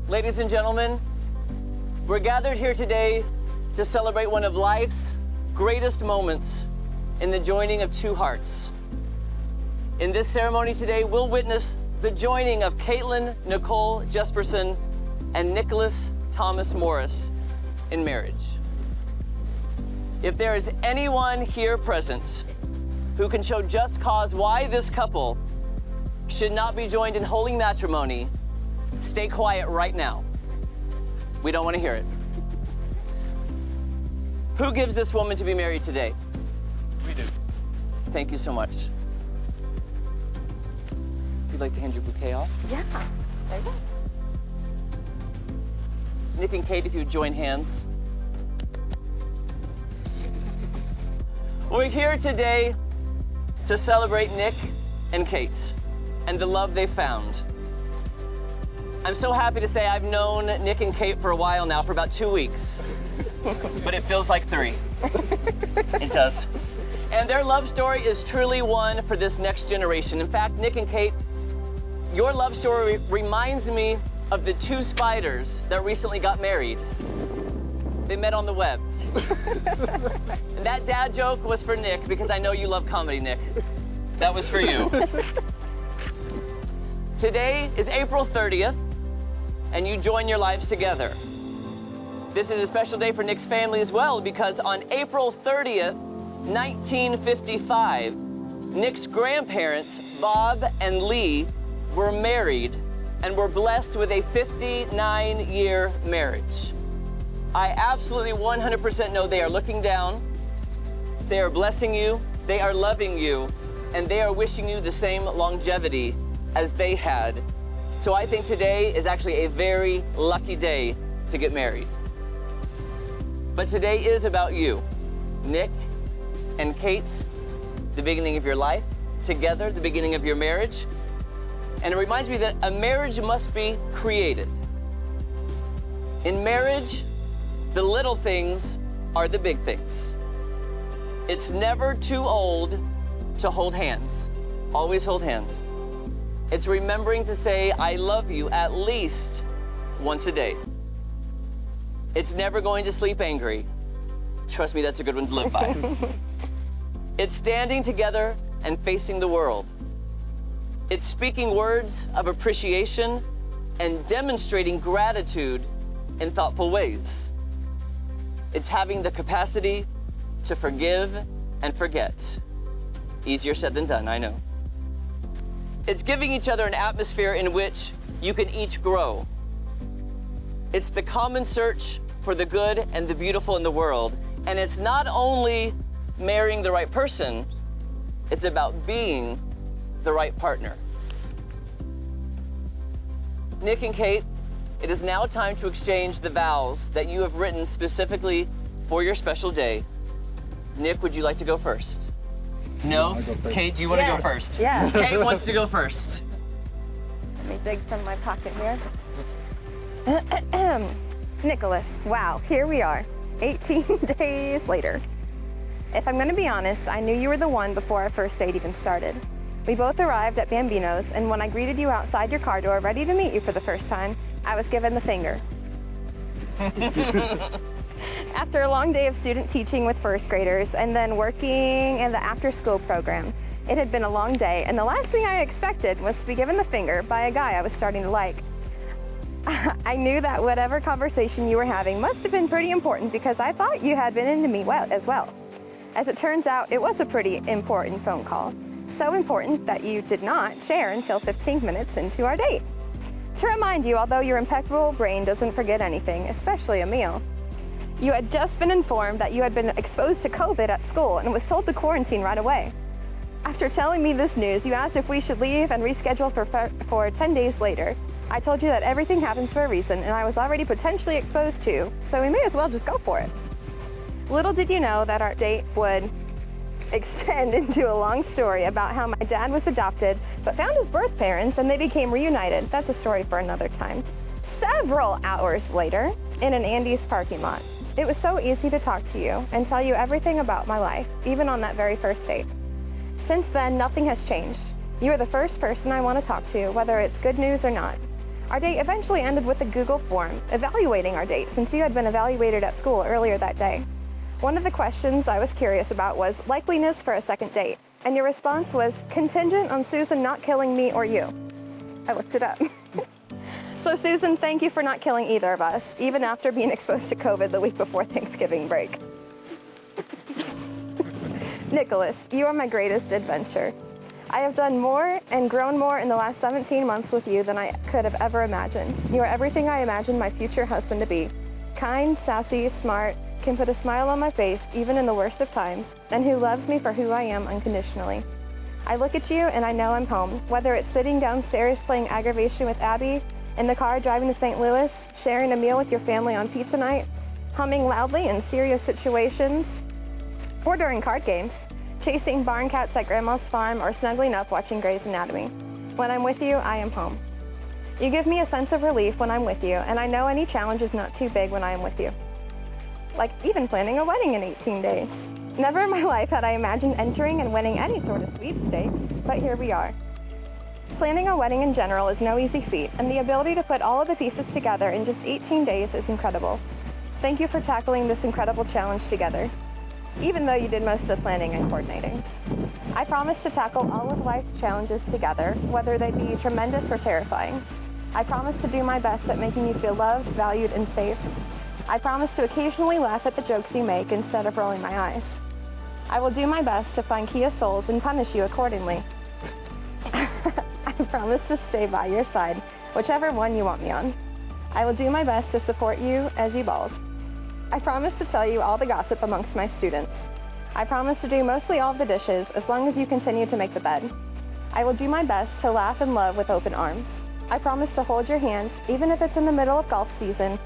Ladies and gentlemen, we're gathered here today to celebrate one of life's greatest moments in the joining of two hearts. In this ceremony today, we'll witness the joining of Caitlin Nicole Jesperson and Nicholas Thomas Morris in marriage. If there is anyone here present who can show just cause why this couple should not be joined in holy matrimony, stay quiet right now. We don't want to hear it. Who gives this woman to be married today? We do. Thank you so much. If you'd like to hand your bouquet off. Yeah, there you go. Nick and Kate, if you would join hands. We're here today to celebrate Nick and Kate and the love they found. I'm so happy to say I've known Nick and Kate for a while now, for about 2 weeks. But it feels like 3. It does. And their love story is truly one for this next generation. In fact, Nick and Kate, your love story reminds me of the 2 spiders that recently got married. They met on the web. And that dad joke was for Nick because I know you love comedy, Nick. That was for you. Today is April 30th, and you join your lives together. This is a special day for Nick's family as well, because on April 30th, 1955, Nick's grandparents, Bob and Lee, were married and were blessed with a 59-year marriage. I absolutely 100% know they are looking down, they are blessing you, they are loving you, and they are wishing you the same longevity as they had. So I think today is actually a very lucky day to get married. But today is about you, Nick and Kate, the beginning of your life, together, the beginning of your marriage. And it reminds me that a marriage must be created. In marriage, the little things are the big things. It's never too old to hold hands. Always hold hands. It's remembering to say, I love you at least once a day. It's never going to sleep angry. Trust me, that's a good one to live by. It's standing together and facing the world. It's speaking words of appreciation and demonstrating gratitude in thoughtful ways. It's having the capacity to forgive and forget. Easier said than done, I know. It's giving each other an atmosphere in which you can each grow. It's the common search for the good and the beautiful in the world. And it's not only marrying the right person, it's about being the right partner. Nick and Kate, it is now time to exchange the vows that you have written specifically for your special day. Nick, would you like to go first? No? Kate, do you want to go first? Yeah. Kate wants to go first. Let me dig from my pocket here. Nicholas, wow, here we are, 18 days later. If I'm going to be honest, I knew you were the one before our first date even started. We both arrived at Bambino's, and when I greeted you outside your car door, ready to meet you for the first time, I was given the finger. After a long day of student teaching with first graders and then working in the after-school program, it had been a long day, and the last thing I expected was to be given the finger by a guy I was starting to like. I knew that whatever conversation you were having must have been pretty important because I thought you had been into me as well. As it turns out, it was a pretty important phone call. So important that you did not share until 15 minutes into our date. To remind you, although your impeccable brain doesn't forget anything, especially a meal, you had just been informed that you had been exposed to COVID at school and was told to quarantine right away. After telling me this news, you asked if we should leave and reschedule for 10 days later. I told you that everything happens for a reason, and I was already potentially exposed to, so we may as well just go for it. Little did you know that our date would extend into a long story about how my dad was adopted, but found his birth parents and they became reunited. That's a story for another time. Several hours later, in an Andy's parking lot, it was so easy to talk to you and tell you everything about my life, even on that very first date. Since then, nothing has changed. You are the first person I want to talk to, whether it's good news or not. Our date eventually ended with a Google form evaluating our date since you had been evaluated at school earlier that day. One of the questions I was curious about was likeliness for a second date, and your response was contingent on Susan not killing me or you. I looked it up. So Susan, thank you for not killing either of us, even after being exposed to COVID the week before Thanksgiving break. Nicholas, you are my greatest adventure. I have done more and grown more in the last 17 months with you than I could have ever imagined. You are everything I imagined my future husband to be. Kind, sassy, smart, can put a smile on my face even in the worst of times, and who loves me for who I am unconditionally. I look at you and I know I'm home, whether it's sitting downstairs playing aggravation with Abby, in the car driving to St. Louis, sharing a meal with your family on pizza night, humming loudly in serious situations, or during card games, chasing barn cats at Grandma's farm, or snuggling up watching Grey's Anatomy. When I'm with you, I am home. You give me a sense of relief when I'm with you, and I know any challenge is not too big when I am with you. Like even planning a wedding in 18 days. Never in my life had I imagined entering and winning any sort of sweepstakes, but here we are. Planning a wedding in general is no easy feat, and the ability to put all of the pieces together in just 18 days is incredible. Thank you for tackling this incredible challenge together, even though you did most of the planning and coordinating. I promise to tackle all of life's challenges together, whether they be tremendous or terrifying. I promise to do my best at making you feel loved, valued, and safe. I promise to occasionally laugh at the jokes you make instead of rolling my eyes. I will do my best to find Kia souls and punish you accordingly. I promise to stay by your side, whichever one you want me on. I will do my best to support you as you bald. I promise to tell you all the gossip amongst my students. I promise to do mostly all of the dishes as long as you continue to make the bed. I will do my best to laugh and love with open arms. I promise to hold your hand, even if it's in the middle of golf season,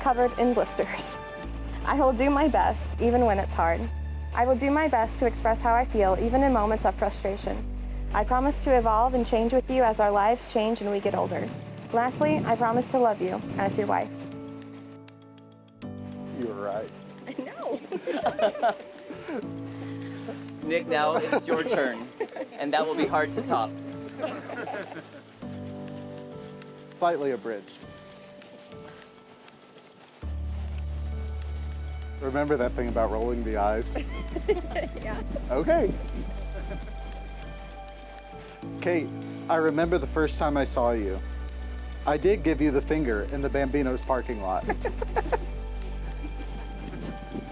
covered in blisters. I will do my best, even when it's hard. I will do my best to express how I feel, even in moments of frustration. I promise to evolve and change with you as our lives change and we get older. Lastly, I promise to love you as your wife. You were right. I know. Nick, now it's your turn, and that will be hard to top. Slightly abridged. Remember that thing about rolling the eyes? Yeah. Okay. Kate, I remember the first time I saw you. I did give you the finger in the Bambino's parking lot.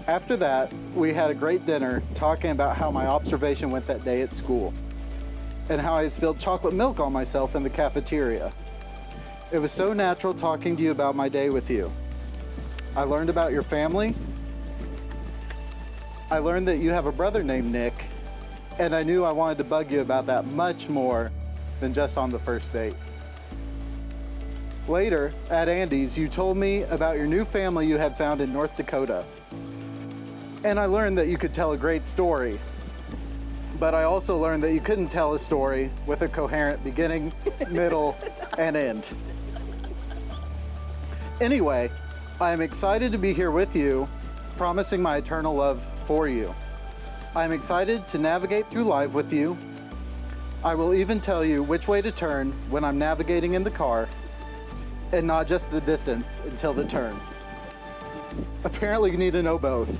After that, we had a great dinner talking about how my observation went that day at school and how I had spilled chocolate milk on myself in the cafeteria. It was so natural talking to you about my day with you. I learned about your family. I learned that you have a brother named Nick, and I knew I wanted to bug you about that much more than just on the first date. Later, at Andy's, you told me about your new family you had found in North Dakota. And I learned that you could tell a great story, but I also learned that you couldn't tell a story with a coherent beginning, middle, and end. Anyway, I am excited to be here with you, promising my eternal love for you. I am excited to navigate through life with you. I will even tell you which way to turn when I'm navigating in the car, and not just the distance until the turn. Apparently you need to know both.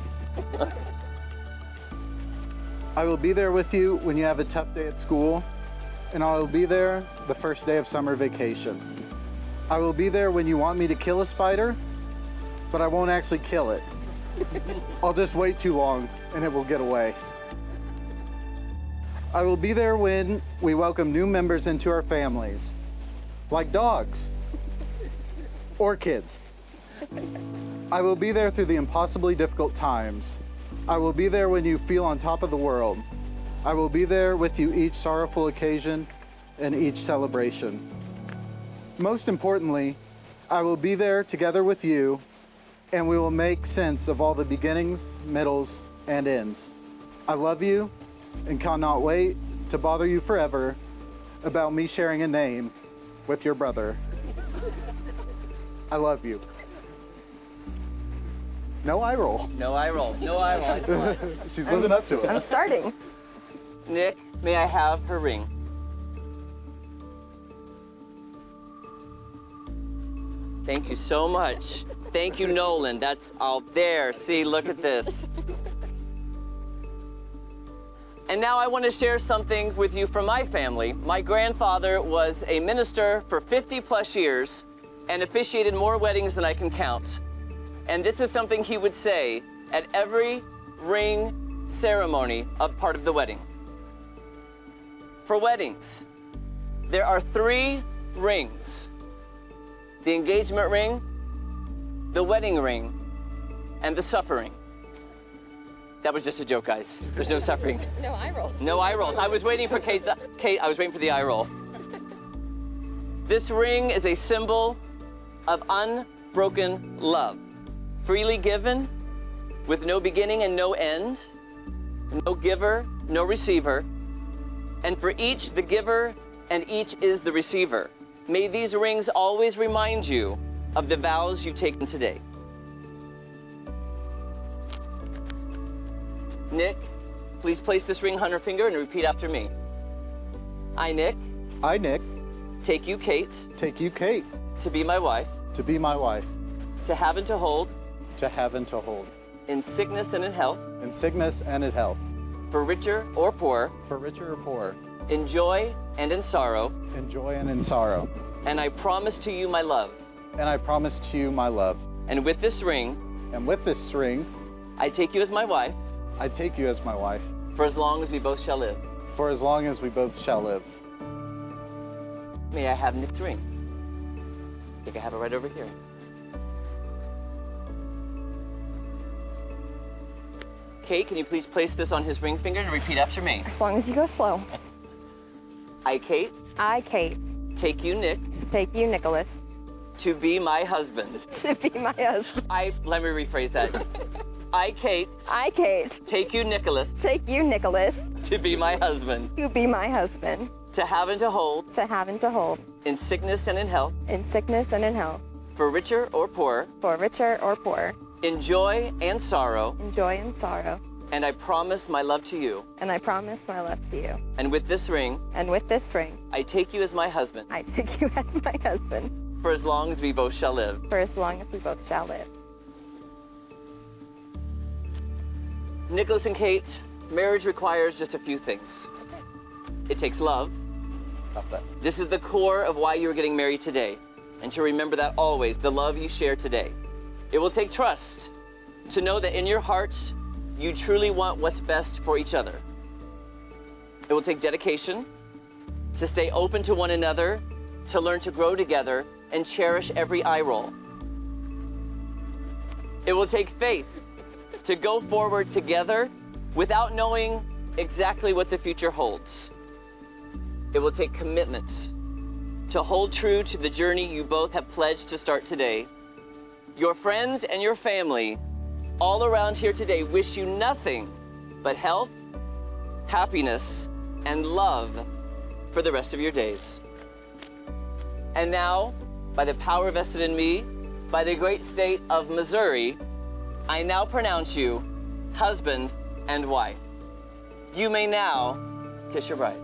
I will be there with you when you have a tough day at school, and I will be there the first day of summer vacation. I will be there when you want me to kill a spider, but I won't actually kill it. I'll just wait too long and it will get away. I will be there when we welcome new members into our families, like dogs or kids. I will be there through the impossibly difficult times. I will be there when you feel on top of the world. I will be there with you each sorrowful occasion and each celebration. Most importantly, I will be there together with you, and we will make sense of all the beginnings, middles, and ends. I love you and cannot wait to bother you forever about me sharing a name with your brother. I love you. No eye roll. No eye roll. No eye roll. Excellent. She's living up to I'm it. starting. Nick, may I have her ring? Thank you so much. Thank you, Nolan. That's out there. See, look at this. And now I want to share something with you from my family. My grandfather was a minister for 50 plus years and officiated more weddings than I can count. And this is something he would say at every ring ceremony of part of the wedding. For weddings, there are 3 rings: the engagement ring, the wedding ring, and the suffering. That was just a joke, guys. There's no suffering. No eye rolls. No eye rolls. I was waiting for Kate, I was waiting for the eye roll. This ring is a symbol of unbroken love, freely given, with no beginning and no end, no giver, no receiver, and for each the giver and each is the receiver. May these rings always remind you of the vows you've taken today. Nick, please place this ring on her finger and repeat after me. I, Nick, I, Nick, take you, Kate, take you, Kate, to be my wife, to be my wife, to have and to hold, to have and to hold, in sickness and in health, in sickness and in health, for richer or poor, for richer or poor, in joy and in sorrow, in joy and in sorrow. and I promise to you my love. And I promise to you my love. And with this ring, And with this ring, I take you as my wife, I take you as my wife, for as long as we both shall live. for as long as we both shall live. May I have Nick's ring? I think I have it right over here. Kate, can you please place this on his ring finger and repeat after me? As long as you go slow. I, Kate, I, Kate, take you, Nick, take you, Nicholas, to be my husband. to be my husband. Let me rephrase that. I, Kate, I, Kate, take you, Nicholas, take you, Nicholas, to be my husband, to be my husband, to have and to hold, to have and to hold, in sickness and in health, in sickness and in health, for richer or poor, for richer or poor, in joy and sorrow, in joy and sorrow. and I promise my love to you. And I promise my love to you. And with this ring, And with this ring, I take you as my husband, I take you as my husband, for as long as we both shall live. for as long as we both shall live. Nicholas and Kate, marriage requires just a few things. It takes love. Got that. This is the core of why you are getting married today. And to remember that always, the love you share today. It will take trust to know that in your hearts, you truly want what's best for each other. It will take dedication to stay open to one another, to learn to grow together, and cherish every eye roll. It will take faith to go forward together without knowing exactly what the future holds. It will take commitment to hold true to the journey you both have pledged to start today. Your friends and your family all around here today wish you nothing but health, happiness, and love for the rest of your days. And now, by the power vested in me, by the great state of Missouri, I now pronounce you husband and wife. You may now kiss your bride.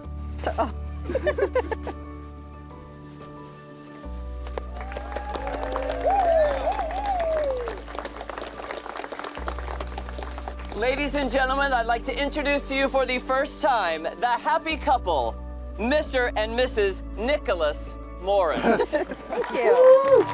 Ladies and gentlemen, I'd like to introduce to you for the first time the happy couple, Mr. and Mrs. Nicholas Morris. Thank you.